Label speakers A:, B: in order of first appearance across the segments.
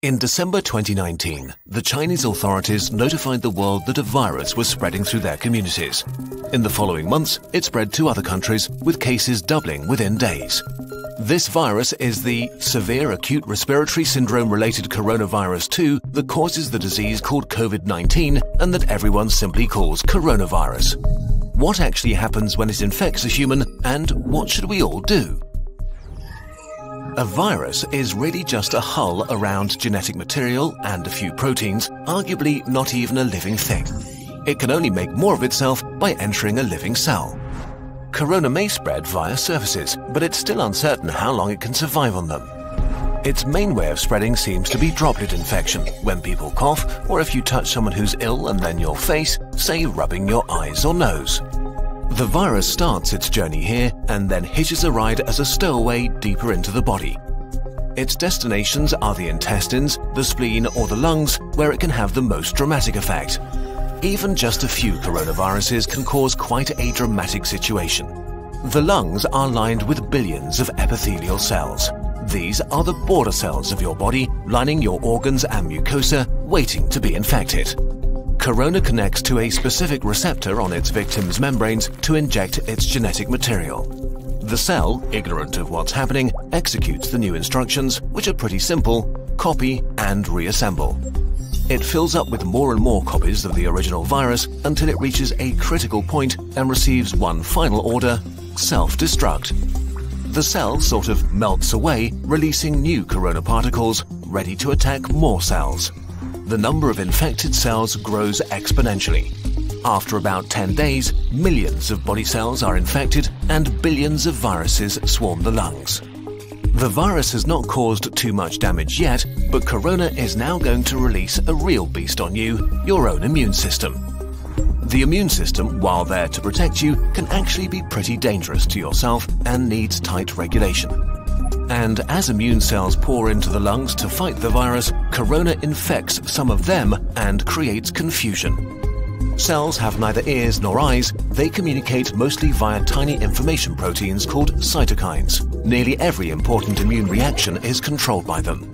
A: In December 2019, the Chinese authorities notified the world that a virus was spreading through their communities. In the following months, it spread to other countries, with cases doubling within days. This virus is the severe acute respiratory syndrome-related coronavirus 2 that causes the disease called COVID-19 and that everyone simply calls coronavirus. What actually happens when it infects a human, and what should we all do? A virus is really just a hull around genetic material and a few proteins, arguably not even a living thing. It can only make more of itself by entering a living cell. Corona may spread via surfaces, but it's still uncertain how long it can survive on them. Its main way of spreading seems to be droplet infection, when people cough, or if you touch someone who's ill and then your face, say rubbing your eyes or nose. The virus starts its journey here and then hitches a ride as a stowaway deeper into the body. Its destinations are the intestines, the spleen or the lungs, where it can have the most dramatic effect. Even just a few coronaviruses can cause quite a dramatic situation. The lungs are lined with billions of epithelial cells. These are the border cells of your body, lining your organs and mucosa, waiting to be infected. Corona connects to a specific receptor on its victim's membranes to inject its genetic material. The cell, ignorant of what's happening, executes the new instructions, which are pretty simple: copy and reassemble. It fills up with more and more copies of the original virus until it reaches a critical point and receives one final order: self-destruct. The cell sort of melts away, releasing new corona particles, ready to attack more cells. The number of infected cells grows exponentially. After about 10 days, millions of body cells are infected and billions of viruses swarm the lungs. The virus has not caused too much damage yet, but Corona is now going to release a real beast on you, your own immune system. The immune system, while there to protect you, can actually be pretty dangerous to yourself and needs tight regulation. And as immune cells pour into the lungs to fight the virus, Corona infects some of them and creates confusion. Cells have neither ears nor eyes. They communicate mostly via tiny information proteins called cytokines. Nearly every important immune reaction is controlled by them.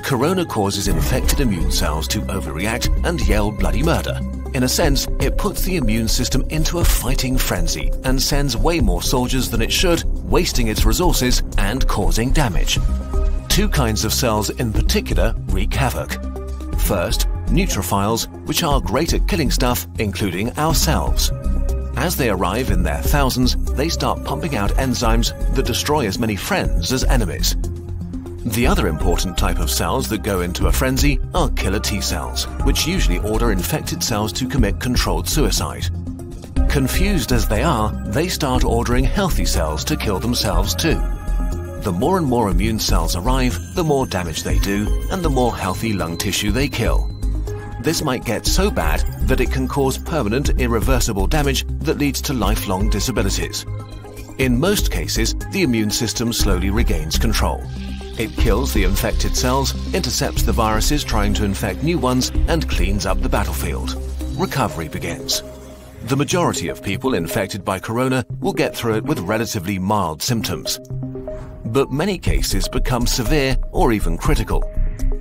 A: Corona causes infected immune cells to overreact and yell bloody murder. In a sense, it puts the immune system into a fighting frenzy and sends way more soldiers than it should, wasting its resources and causing damage. Two kinds of cells in particular wreak havoc. First, neutrophils, which are great at killing stuff, including ourselves. As they arrive in their thousands, they start pumping out enzymes that destroy as many friends as enemies. The other important type of cells that go into a frenzy are killer T cells, which usually order infected cells to commit controlled suicide. Confused as they are, they start ordering healthy cells to kill themselves too. The more and more immune cells arrive, the more damage they do, and the more healthy lung tissue they kill. This might get so bad that it can cause permanent, irreversible damage that leads to lifelong disabilities. In most cases, the immune system slowly regains control. It kills the infected cells, intercepts the viruses trying to infect new ones, and cleans up the battlefield. Recovery begins. The majority of people infected by corona will get through it with relatively mild symptoms. But many cases become severe or even critical.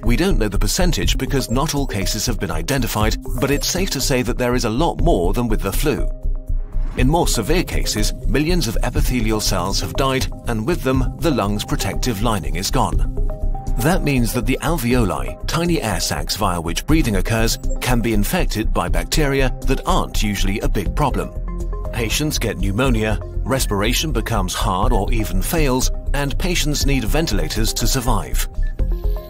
A: We don't know the percentage because not all cases have been identified, but it's safe to say that there is a lot more than with the flu. In more severe cases, millions of epithelial cells have died, and with them, the lung's protective lining is gone. That means that the alveoli, tiny air sacs via which breathing occurs, can be infected by bacteria that aren't usually a big problem. Patients get pneumonia, respiration becomes hard or even fails, and patients need ventilators to survive.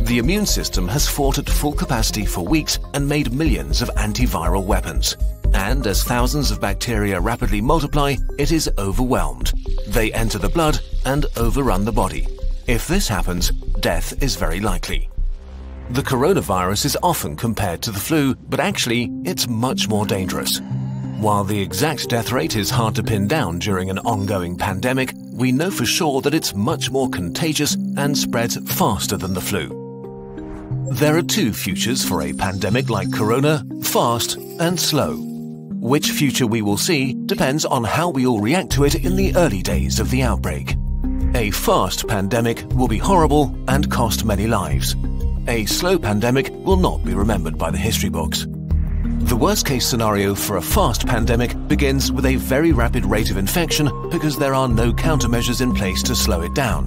A: The immune system has fought at full capacity for weeks and made millions of antiviral weapons. And as thousands of bacteria rapidly multiply, it is overwhelmed. They enter the blood and overrun the body. If this happens, death is very likely. The coronavirus is often compared to the flu, but actually, it's much more dangerous. While the exact death rate is hard to pin down during an ongoing pandemic, we know for sure that it's much more contagious and spreads faster than the flu. There are two futures for a pandemic like corona: fast and slow. Which future we will see depends on how we all react to it in the early days of the outbreak. A fast pandemic will be horrible and cost many lives. a slow pandemic will not be remembered by the history books. The worst-case scenario for a fast pandemic begins with a very rapid rate of infection because there are no countermeasures in place to slow it down.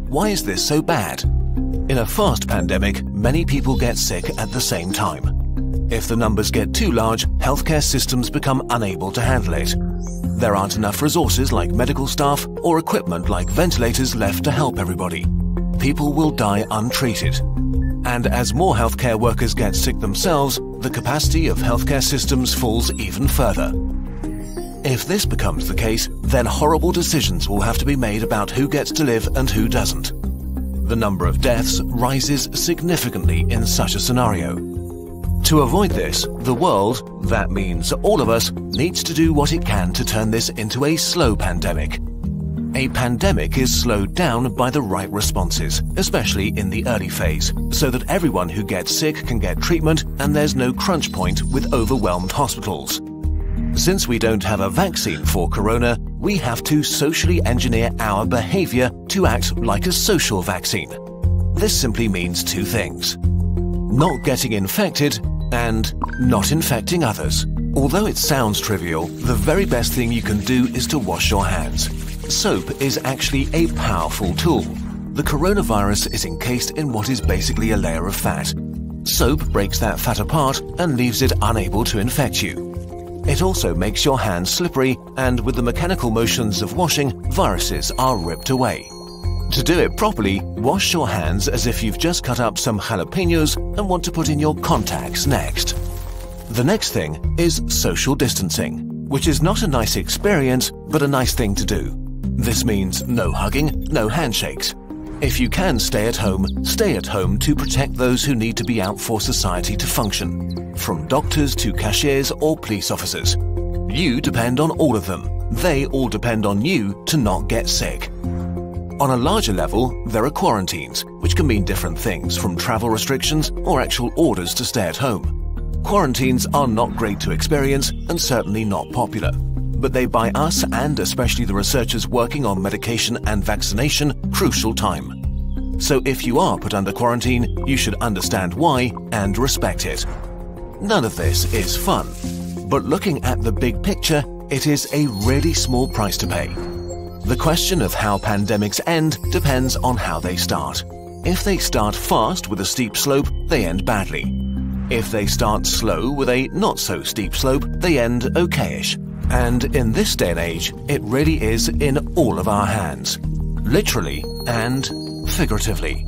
A: Why is this so bad? In a fast pandemic, many people get sick at the same time. If the numbers get too large, healthcare systems become unable to handle it. There aren't enough resources like medical staff or equipment like ventilators left to help everybody. People will die untreated. And as more healthcare workers get sick themselves, the capacity of healthcare systems falls even further. If this becomes the case, then horrible decisions will have to be made about who gets to live and who doesn't. The number of deaths rises significantly in such a scenario. To avoid this, the world, that means all of us, needs to do what it can to turn this into a slow pandemic. A pandemic is slowed down by the right responses, especially in the early phase, so that everyone who gets sick can get treatment and there's no crunch point with overwhelmed hospitals. Since we don't have a vaccine for corona, we have to socially engineer our behavior to act like a social vaccine. This simply means two things: not getting infected and not infecting others. Although it sounds trivial, the very best thing you can do is to wash your hands. Soap is actually a powerful tool. The coronavirus is encased in what is basically a layer of fat. Soap breaks that fat apart and leaves it unable to infect you. It also makes your hands slippery, and with the mechanical motions of washing, viruses are ripped away. To do it properly, wash your hands as if you've just cut up some jalapenos and want to put in your contacts next. The next thing is social distancing, which is not a nice experience, but a nice thing to do. This means no hugging, no handshakes. If you can stay at home to protect those who need to be out for society to function, from doctors to cashiers or police officers. You depend on all of them. They all depend on you to not get sick. On a larger level, there are quarantines, which can mean different things, from travel restrictions or actual orders to stay at home. Quarantines are not great to experience and certainly not popular, but they buy us, and especially the researchers working on medication and vaccination, crucial time. So if you are put under quarantine, you should understand why and respect it. None of this is fun, but looking at the big picture, it is a really small price to pay. The question of how pandemics end depends on how they start. If they start fast with a steep slope, they end badly. If they start slow with a not-so-steep slope, they end okayish. And in this day and age, it really is in all of our hands, literally and figuratively.